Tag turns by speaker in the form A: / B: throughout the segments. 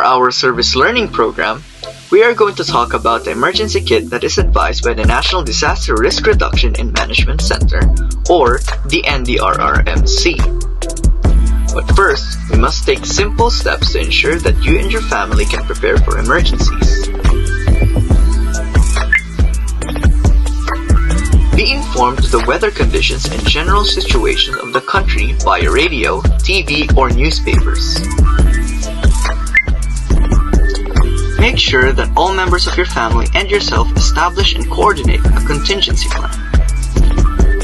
A: our service learning program, we are going to talk about the emergency kit that is advised by the National Disaster Risk Reduction and Management Center, or the NDRRMC. But first, we must take simple steps to ensure that you and your family can prepare for emergencies. Be informed of the weather conditions and general situations of the country via radio, TV, or newspapers. Make sure that all members of your family and yourself establish and coordinate a contingency plan.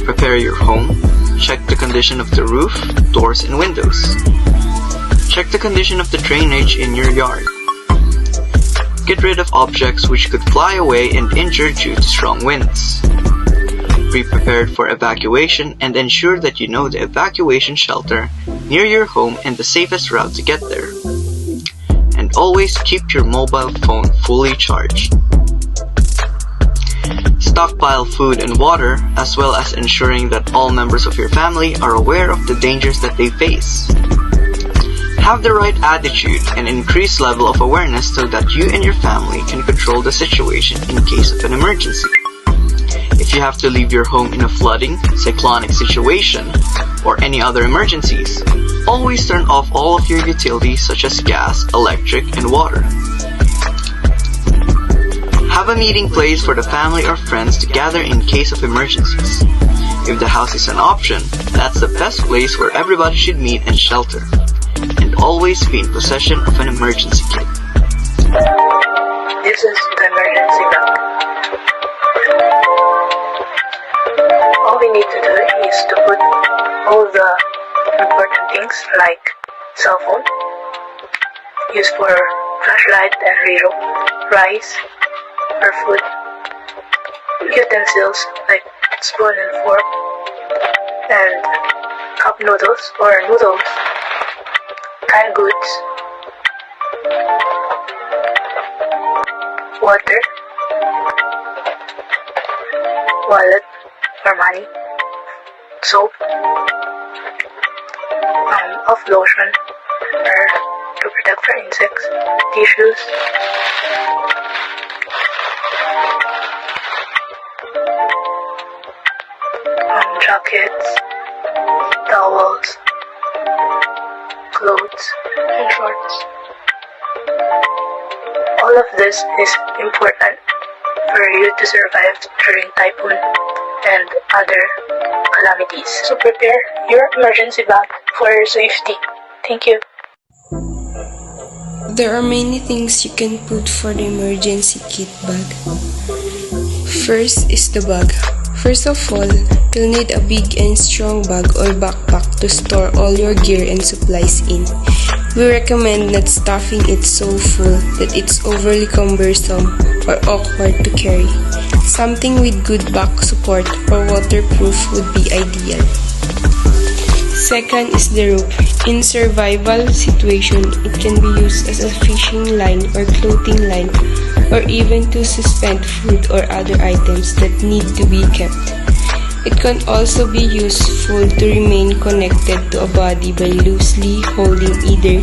A: Prepare your home. Check the condition of the roof, doors, and windows. Check the condition of the drainage in your yard. Get rid of objects which could fly away and injure due to strong winds. Be prepared for evacuation and ensure that you know the evacuation shelter near your home and the safest route to get there. And always keep your mobile phone fully charged. Stockpile food and water, as well as ensuring that all members of your family are aware of the dangers that they face. Have the right attitude and increased level of awareness so that you and your family can control the situation in case of an emergency. If you have to leave your home in a flooding, cyclonic situation, or any other emergencies, always turn off all of your utilities such as gas, electric, and water. Have a meeting place for the family or friends to gather in case of emergencies. If the house is an option, that's the best place where everybody should meet and shelter. And always be in possession of an emergency kit.
B: This is the emergency bag. All we need to do is to put all the important things like cell phone, used for flashlight and radio, rice, or food, utensils like spoon and fork, and cup noodles or noodles, canned goods, water, wallet or money, soap, of lotion or to protect from insects, tissues, jackets, towels, clothes, and shorts. All of this is important for you to survive during typhoon and other calamities. So prepare your emergency bag for your safety. Thank you.
C: There are many things you can put for the emergency kit bag. First is the bag. First of all, you'll need a big and strong bag or backpack to store all your gear and supplies in. We recommend not stuffing it so full that it's overly cumbersome or awkward to carry. Something with good back support or waterproof would be ideal. Second is the rope. In survival situation, it can be used as a fishing line or clothing line, or even to suspend food or other items that need to be kept. It can also be useful to remain connected to a body by loosely holding either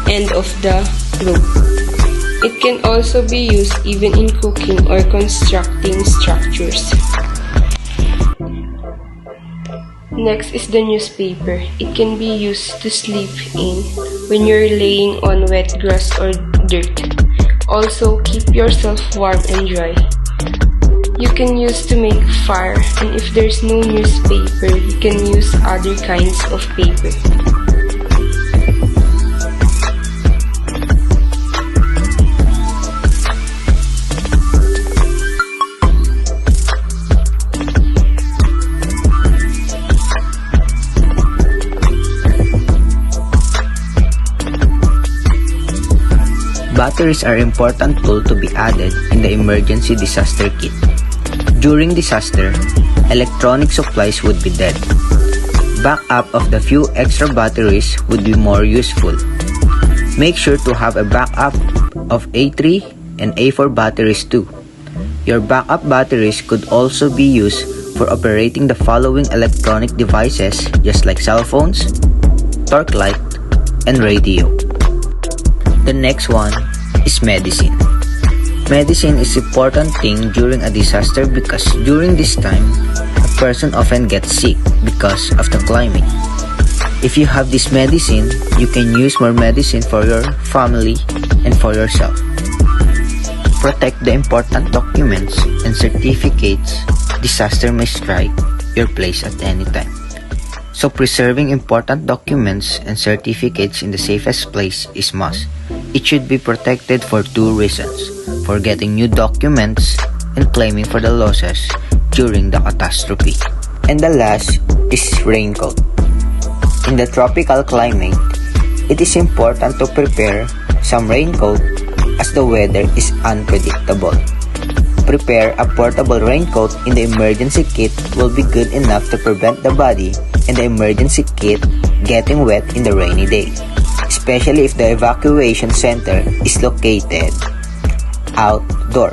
C: end of the rope. It can also be used even in cooking or constructing structures. Next is the newspaper. It can be used to sleep in when you're laying on wet grass or dirt. Also, keep yourself warm and dry. You can use to make fire, and if there's no newspaper, you can use other kinds of paper.
D: Batteries are important tool to be added in the emergency disaster kit. During disaster, electronic supplies would be dead. Backup of the few extra batteries would be more useful. Make sure to have a backup of A3 and A4 batteries too. Your backup batteries could also be used for operating the following electronic devices just like cell phones, torch light, and radio. The next one is medicine. Medicine is important thing during a disaster because during this time, a person often gets sick because of the climate. If you have this medicine, you can use more medicine for your family and for yourself. Protect the important documents and certificates. Disaster may strike your place at any time. So preserving important documents and certificates in the safest place is must. It should be protected for two reasons: for getting new documents and claiming for the losses during the catastrophe. And the last is raincoat. In the tropical climate, it is important to prepare some raincoat as the weather is unpredictable. Prepare a portable raincoat in the emergency kit will be good enough to prevent the body and the emergency kit getting wet in the rainy day, especially if the evacuation center is located outdoor.